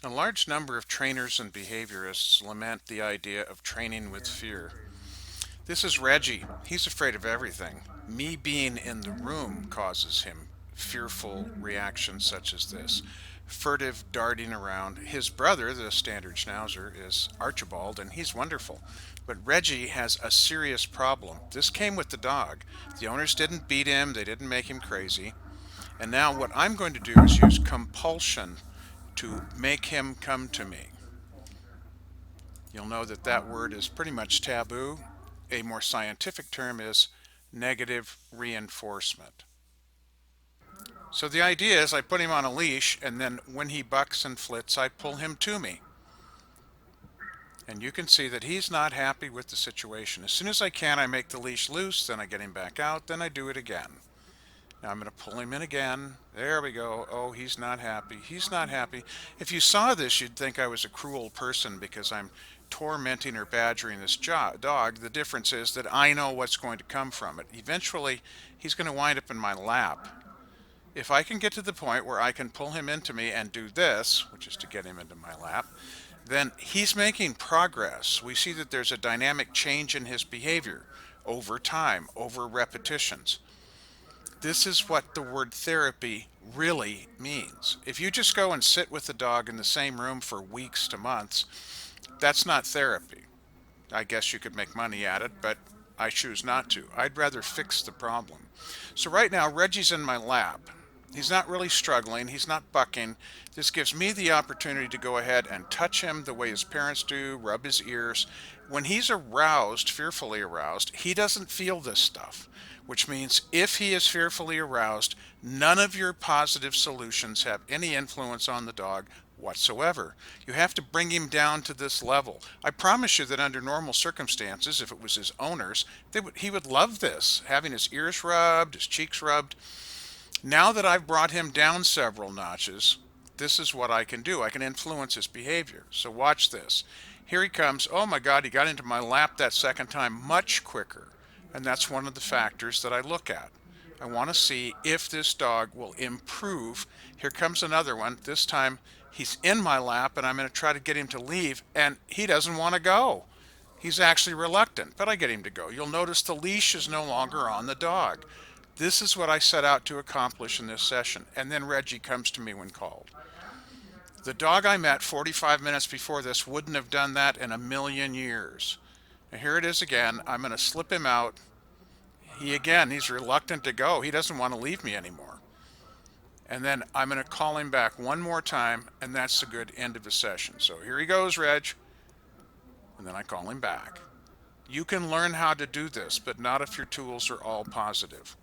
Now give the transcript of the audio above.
A large number of trainers and behaviorists lament the idea of training with fear. This is Reggie. He's afraid of everything. Me being in the room causes him fearful reactions such as this. Furtive darting around. His brother, the standard schnauzer, is Archibald, and he's wonderful. But Reggie has a serious problem. This came with the dog. The owners didn't beat him, they didn't make him crazy. And now what I'm going to do is use compulsion to make him come to me. You'll know that that word is pretty much taboo. A more scientific term is negative reinforcement. So the idea is I put him on a leash, and then when he bucks and flits, I pull him to me. And you can see that he's not happy with the situation. As soon as I can, I make the leash loose, then I get him back out, then I do it again. Now I'm going to pull him in again. There we go. Oh, he's not happy. He's not happy. If you saw this, you'd think I was a cruel person because I'm tormenting or badgering this dog. The difference is that I know what's going to come from it. Eventually, he's going to wind up in my lap. If I can get to the point where I can pull him into me and do this, which is to get him into my lap, then he's making progress. We see that there's a dynamic change in his behavior over time, over repetitions. This is what the word therapy really means. If you just go and sit with the dog in the same room for weeks to months, that's not therapy. I guess you could make money at it, but I choose not to. I'd rather fix the problem. So right now, Reggie's in my lap. He's not really struggling. He's not bucking. This gives me the opportunity to go ahead and touch him the way his parents do, rub his ears. When he's aroused, fearfully aroused, he doesn't feel this stuff, which means if he is fearfully aroused, none of your positive solutions have any influence on the dog whatsoever. You have to bring him down to this level. I promise you that under normal circumstances, if it was his owners, he would love this, having his ears rubbed, his cheeks rubbed. Now that I've brought him down several notches, this is what I can do. I can influence his behavior. So watch this. Here he comes. Oh my God, he got into my lap that second time much quicker. And that's one of the factors that I look at. I want to see if this dog will improve. Here comes another one. This time he's in my lap and I'm going to try to get him to leave, and he doesn't want to go. He's actually reluctant, but I get him to go. You'll notice the leash is no longer on the dog. This is what I set out to accomplish in this session. And then Reggie comes to me when called. The dog I met 45 minutes before this wouldn't have done that in a million years. And here it is again. I'm going to slip him out. He's reluctant to go. He doesn't want to leave me anymore. And then I'm going to call him back one more time, and that's the good end of the session. So here he goes, Reg. And then I call him back. You can learn how to do this, but not if your tools are all positive.